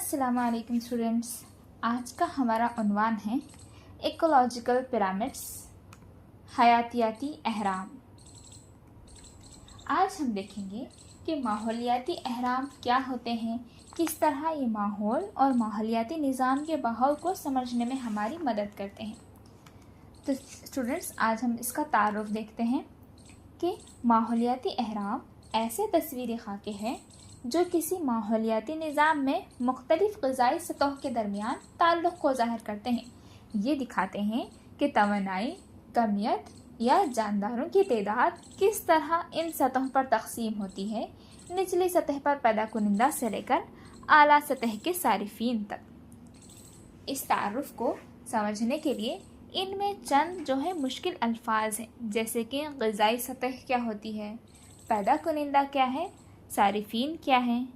अस्सलाम वालेकुम स्टूडेंट्स। आज का हमारा उन्वान है इकोलॉजिकल पिरामिड्स, हयातियाती अहराम। आज हम देखेंगे कि माहौलियाती अहराम क्या होते हैं, किस तरह ये माहौल और माहौलियाती निज़ाम के बहाव को समझने में हमारी मदद करते हैं। तो स्टूडेंट्स, आज हम इसका तारुफ देखते हैं कि माहौलियाती अहराम ऐसे तस्वीरी खाके हैं जो किसी माहौलियाती निज़ाम में मुख्तलिफ़ ग़िज़ाई सतह के दरमियान ताल्लुक़ को ज़ाहिर करते हैं। ये दिखाते हैं कि तवानाई, कमियत या जानदारों की तादाद किस तरह इन सतहों पर तकसीम होती है, निचली सतह पर पैदा कुनिंदा से लेकर आला सतह के सारिफीन तक। इस तारुफ को समझने के लिए इनमें चंद जो है मुश्किल अल्फाज हैं, जैसे कि ग़िज़ाई सतह क्या होती है, पैदा कुनिंदा क्या है, सारिफीन क्या हैं,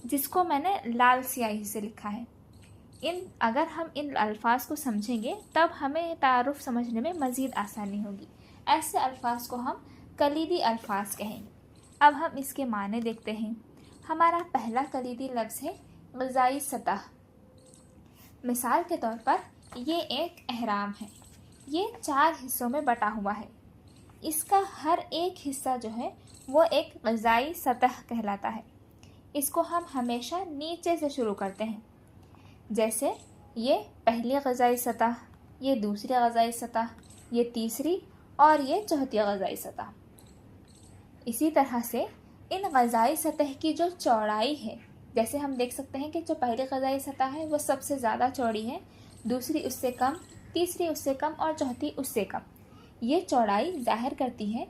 जिसको मैंने लाल स्याही से लिखा है। अगर हम इन अल्फाज को समझेंगे तब हमें तारुफ समझने में मज़ीद आसानी होगी। ऐसे अल्फाज को हम कलीदी अल्फाज कहेंगे। अब हम इसके माने देखते हैं। हमारा पहला कलीदी लफ्ज़ है ग़िज़ाई सतह। मिसाल के तौर पर ये एक अहराम है। ये 4 हिस्सों में बटा हुआ है। इसका हर एक हिस्सा जो है वो एक ग़िज़ाई सतह कहलाता है। इसको हम हमेशा नीचे से शुरू करते हैं, जैसे ये पहली ग़िज़ाई सतह, ये दूसरी ग़िज़ाई सतह, ये तीसरी और ये चौथी ग़िज़ाई सतह। इसी तरह से इन ग़िज़ाई सतह की जो चौड़ाई है, जैसे हम देख सकते हैं कि जो पहली ग़िज़ाई सतह है वो सबसे ज़्यादा चौड़ी है, दूसरी उससे कम, तीसरी उससे कम और चौथी उससे कम। ये चौड़ाई ज़ाहिर करती है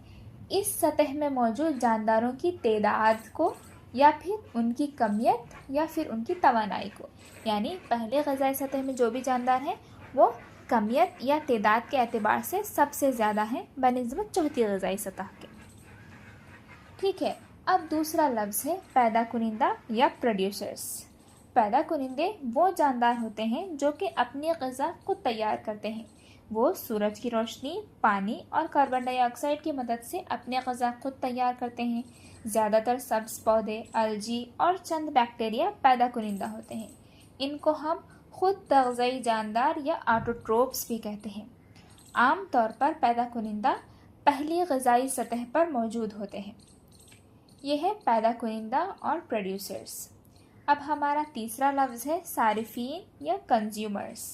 इस सतह में मौजूद जानदारों की तादाद को या फिर उनकी कमियत या फिर उनकी तवानाई को। यानी पहले ग़िज़ाई सतह में जो भी जानदार हैं वो कमियत या तादाद के एतबार से सबसे ज़्यादा हैं बनिस्बत चौथी ग़िज़ाई सतह के। ठीक है, अब दूसरा लफ्ज़ है पैदा कुनिंदा या प्रोड्यूसर्स। पैदा कुनिंदे वो जानदार होते हैं जो कि अपनी ग़िज़ा खुद तैयार करते हैं। वो सूरज की रोशनी, पानी और कार्बन डाइऑक्साइड की मदद से अपने ग़िज़ा खुद तैयार करते हैं। ज़्यादातर सब्ज़ पौधे, अलजी और चंद बैक्टीरिया पैदा कुनिंदा होते हैं। इनको हम खुद तग़ज़ई जानदार या ऑटोट्रोप्स भी कहते हैं। आम तौर पर पैदा कुनिंदा पहली ग़िज़ाई सतह पर मौजूद होते हैं। यह है पैदा कुनिंदा और प्रोड्यूसर्स। अब हमारा तीसरा लफ्ज़ है सारिफीन या कंज्यूमर्स।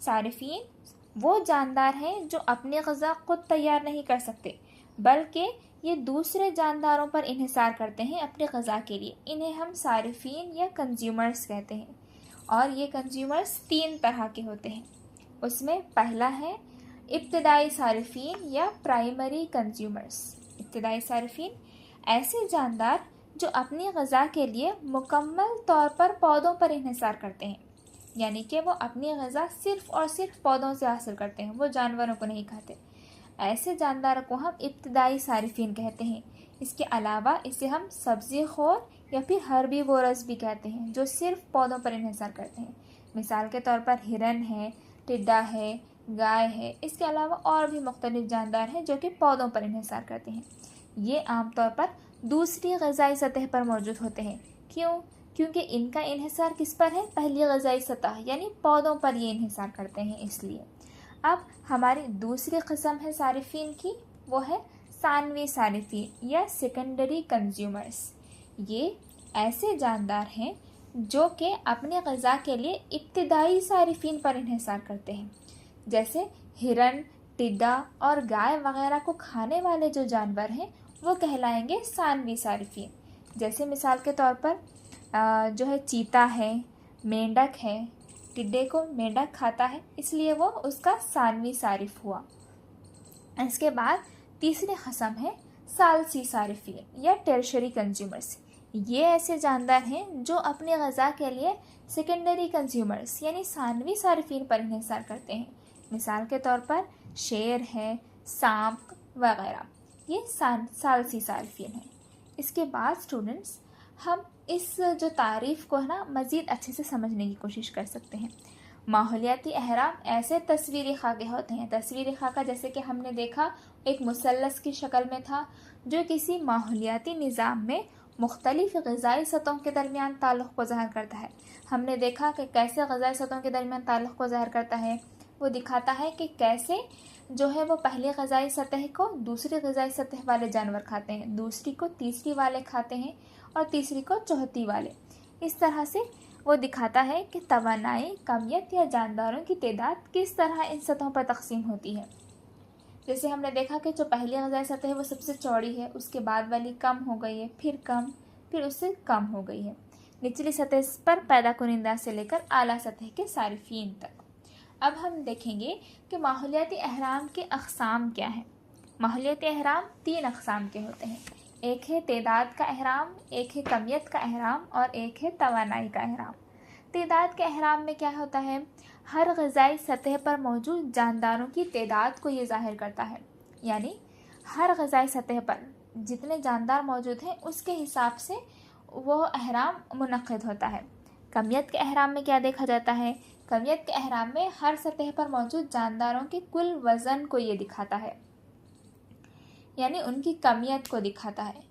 सारिफीन वो जानदार हैं जो अपनी ग़िज़ा खुद तैयार नहीं कर सकते, बल्कि ये दूसरे जानदारों पर इन्हिसार करते हैं अपनी ग़िज़ा के लिए। इन्हें हम सारिफीन या कंज्यूमर्स कहते हैं। और ये कंज्यूमर्स 3 तरह के होते हैं। उसमें पहला है इब्तिदाई सारिफीन या प्राइमरी कंज्यूमर्स। इब्तिदाई सारिफीन ऐसे जानदार जो अपनी ग़िज़ा के लिए मुकम्मल तौर पर पौधों पर इन्हिसार करते हैं, यानी कि वो अपनी ग़िज़ा सिर्फ़ और सिर्फ पौधों से हासिल करते हैं, वो जानवरों को नहीं खाते। ऐसे जानदारों को हम इब्तिदाई सारिफीन कहते हैं। इसके अलावा इसे हम सब्ज़ी खोर या फिर हर्बीवोरस भी कहते हैं, जो सिर्फ़ पौधों पर इन्हिसार करते हैं। मिसाल के तौर पर हिरन है, टिड्डा है, गाय है। इसके अलावा और भी मुख्तलिफ़ जानदार हैं जो कि पौधों पर इन्हिसार करते हैं। ये आमतौर पर दूसरी ग़िज़ाई सतह पर मौजूद होते हैं। क्यों? क्योंकि इनका इन्हिसार किस पर है? पहली ग़िज़ाई सतह यानी पौधों पर ये इन्हिसार करते हैं, इसलिए। अब हमारी दूसरी किस्म है सारिफीन की, वो है सानवी सारिफीन या सेकेंडरी कंज्यूमर्स। ये ऐसे जानदार हैं जो कि अपने ग़िज़ा के लिए इब्तिदाई सारिफीन पर इन्हिसार करते हैं। जैसे हिरन, टिड्डा और गाय वगैरह को खाने वाले जो जानवर हैं वो कहलाएंगे सानवी सारिफीन। जैसे मिसाल के तौर पर जो है चीता है, मेंढक है। टिड्डे को मेंढक खाता है, इसलिए वो उसका सानवी सारिफ हुआ। इसके बाद तीसरी किस्म है सालसी सारिफीन या टर्शरी कंज्यूमर्स। ये ऐसे जानदार हैं जो अपनी ग़िज़ा के लिए सेकेंडरी कंज्यूमर्स यानी सानवी सारिफीन पर इन्हिसार करते हैं। मिसाल के तौर पर शेर है, सांप वगैरह। ये सालसी सारिफीन है। इसके बाद स्टूडेंट्स, हम इस जो तारीफ़ को है ना मज़ीद अच्छे से समझने की कोशिश कर सकते हैं। माहौलियाती अहराम ऐसे तस्वीरी खाके होते हैं। तस्वीरी खाका जैसे कि हमने देखा एक मुसल्लस की शक्ल में था, जो किसी माहौलियाती निज़ाम में مختلف غذائی سطحوں کے درمیان تعلق کو ظاہر کرتا ہے۔ ہم نے دیکھا کہ کیسے غذائی سطحوں کے درمیان تعلق کو ظاہر کرتا ہے، وہ دکھاتا ہے کہ کیسے جو ہے وہ پہلی غذائی سطح کو دوسری غذائی سطح والے جانور کھاتے ہیں، دوسری کو تیسری والے کھاتے ہیں اور تیسری کو چوتھی والے۔ اس طرح سے وہ دکھاتا ہے کہ توانائی، کمیت یا جانداروں کی تعداد کس طرح ان سطحوں پر تقسیم ہوتی ہے۔ جیسے ہم نے دیکھا کہ جو پہلی غذائی سطح ہے وہ سب سے چوڑی ہے، اس کے بعد والی کم ہو گئی ہے، پھر کم، پھر اس سے کم ہو گئی ہے، نچلی سطح پر پیدا کنندہ سے لے کر اعلیٰ سطح کے صارفین تک۔ اب ہم دیکھیں گے کہ ماحولیاتی اہرام کے اقسام کیا ہیں۔ ماحولیاتی اہرام 3 اقسام کے ہوتے ہیں، ایک ہے تعداد کا اہرام، ایک ہے کمیت کا اہرام اور ایک ہے توانائی کا اہرام۔ تعداد کے اہرام میں کیا ہوتا ہے؟ ہر غذائی سطح پر موجود جانداروں کی تعداد کو یہ ظاہر کرتا ہے، یعنی ہر غذائی سطح پر جتنے جاندار موجود ہیں اس کے حساب سے وہ اہرام منعقد ہوتا ہے۔ کمیت کے اہرام میں کیا دیکھا جاتا ہے؟ کمیت کے اہرام میں ہر سطح پر موجود جانداروں کے کل وزن کو یہ دکھاتا ہے، یعنی ان کی کمیت کو دکھاتا ہے۔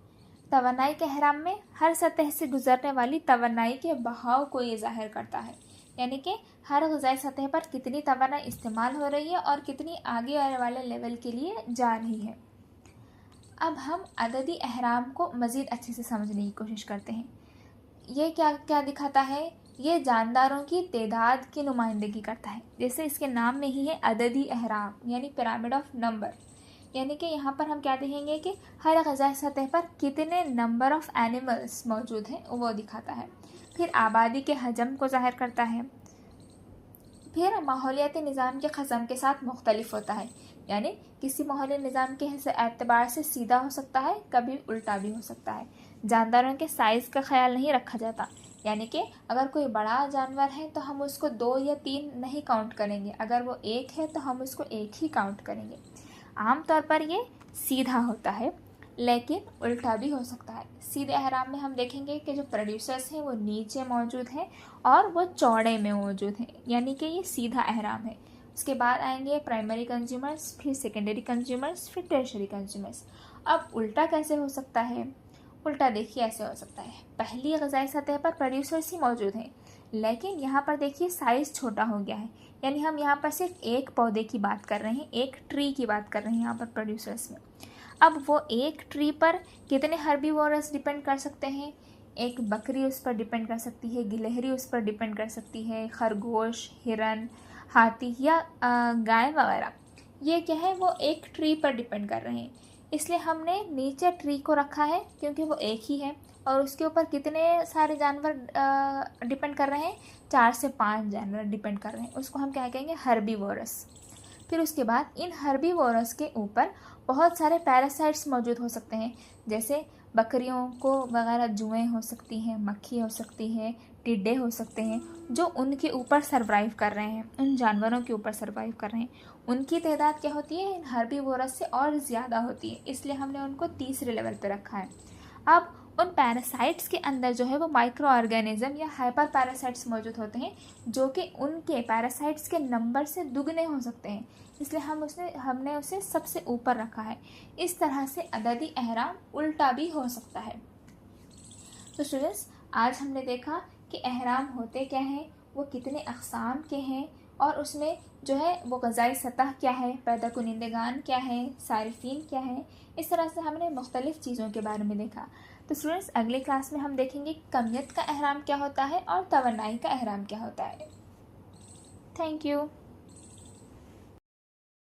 توانائی کے اہرام میں ہر سطح سے گزرنے والی توانائی کے بہاؤ کو یہ ظاہر کرتا ہے، یعنی کہ ہر غذائی سطح پر کتنی توانائی استعمال ہو رہی ہے اور کتنی آگے آنے والے لیول کے لیے جا رہی ہے۔ اب ہم عددی اہرام کو مزید اچھے سے سمجھنے کی کوشش کرتے ہیں۔ یہ کیا دکھاتا ہے؟ یہ جانداروں کی تعداد کی نمائندگی کرتا ہے، جیسے اس کے نام میں ہی ہے عددی اہرام، یعنی پیرامڈ آف نمبر، یعنی کہ یہاں پر ہم کیا دیکھیں گے کہ ہر غذائی سطح پر کتنے نمبر آف اینیملز موجود ہیں وہ دکھاتا ہے۔ پھر آبادی کے حجم کو ظاہر کرتا ہے۔ پھر ماحولیاتی نظام کے قسم کے ساتھ مختلف ہوتا ہے، یعنی کسی ماحولیاتی نظام کے اعتبار سے سیدھا ہو سکتا ہے، کبھی الٹا بھی ہو سکتا ہے۔ جانداروں کے سائز کا خیال نہیں رکھا جاتا، یعنی کہ اگر کوئی بڑا جانور ہے تو ہم اس کو 2 یا 3 نہیں کاؤنٹ کریں گے، اگر وہ 1 ہے تو ہم اس کو 1 ہی کاؤنٹ کریں گے۔ عام طور پر یہ سیدھا ہوتا ہے، لیکن الٹا بھی ہو سکتا ہے۔ سیدھے اہرام میں ہم دیکھیں گے کہ جو پروڈیوسرز ہیں وہ نیچے موجود ہیں اور وہ چوڑے میں موجود ہیں، یعنی کہ یہ سیدھا اہرام ہے۔ اس کے بعد آئیں گے پرائمری کنزیومرز، پھر سیکنڈری کنزیومرز، پھر ٹیرشری کنزیومرز۔ اب الٹا کیسے ہو سکتا ہے؟ الٹا دیکھیے ایسے ہو سکتا ہے، پہلی غذائی سطح پر پروڈیوسرز ہی موجود ہیں، لیکن یہاں پر دیکھیے سائز چھوٹا ہو گیا ہے، یعنی ہم یہاں پر صرف ایک پودے کی بات کر رہے ہیں، ایک ٹری کی بات کر رہے ہیں یہاں پر پروڈیوسرز میں۔ اب وہ ایک ٹری پر کتنے ہربیورز ڈیپینڈ کر سکتے ہیں؟ ایک بکری اس پر ڈیپینڈ کر سکتی ہے، گلہری اس پر ڈیپینڈ کر سکتی ہے، خرگوش، ہرن، ہاتھی یا گائے وغیرہ۔ یہ کیا ہے؟ وہ ایک ٹری پر ڈیپینڈ کر رہے ہیں، اس لیے ہم نے نیچے ٹری کو رکھا ہے کیونکہ وہ ایک ہی ہے، اور اس کے اوپر کتنے سارے جانور ڈیپینڈ کر رہے ہیں؟ 4 سے 5 جانور ڈیپینڈ کر رہے ہیں، اس کو ہم کیا کہیں گے؟ ہربیورس۔ پھر اس کے بعد ان ہربیورس کے اوپر بہت سارے پیراسائٹس موجود ہو سکتے ہیں، جیسے بکریوں کو وغیرہ جوئیں ہو سکتی ہیں، مکھی ہو سکتی ہے، ٹڈے ہو سکتے ہیں، جو ان کے اوپر سروائیو کر رہے ہیں، ان جانوروں کے اوپر سروائیو کر رہے ہیں۔ ان کی تعداد کیا ہوتی ہے؟ ان ہربیورس سے اور زیادہ ہوتی ہے، اس لیے ہم نے ان کو تیسرے لیول پہ رکھا ہے۔ اب ان پیراسائٹس کے اندر جو ہے وہ مائکرو آرگینزم یا ہائپر پیراسائٹس موجود ہوتے ہیں، جو کہ ان کے پیراسائٹس کے نمبر سے دگنے ہو سکتے ہیں، اس لیے ہم نے اسے سب سے اوپر رکھا ہے۔ اس طرح سے عددی اہرام الٹا بھی ہو سکتا ہے۔ تو اسٹوڈنٹس، آج ہم نے دیکھا کہ اہرام ہوتے کیا ہیں، وہ کتنے اقسام کے ہیں، اور اس میں جو ہے وہ غذائی سطح کیا ہے، پیدا کنندگان کیا ہیں، صارفین کیا ہیں۔ اس طرح سے ہم نے مختلف چیزوں کے بارے میں دیکھا۔ تو اسٹوڈنٹس، اگلی کلاس میں ہم دیکھیں گے کمیت کا اہرام کیا ہوتا ہے اور توانائی کا اہرام کیا ہوتا ہے۔ Thank you.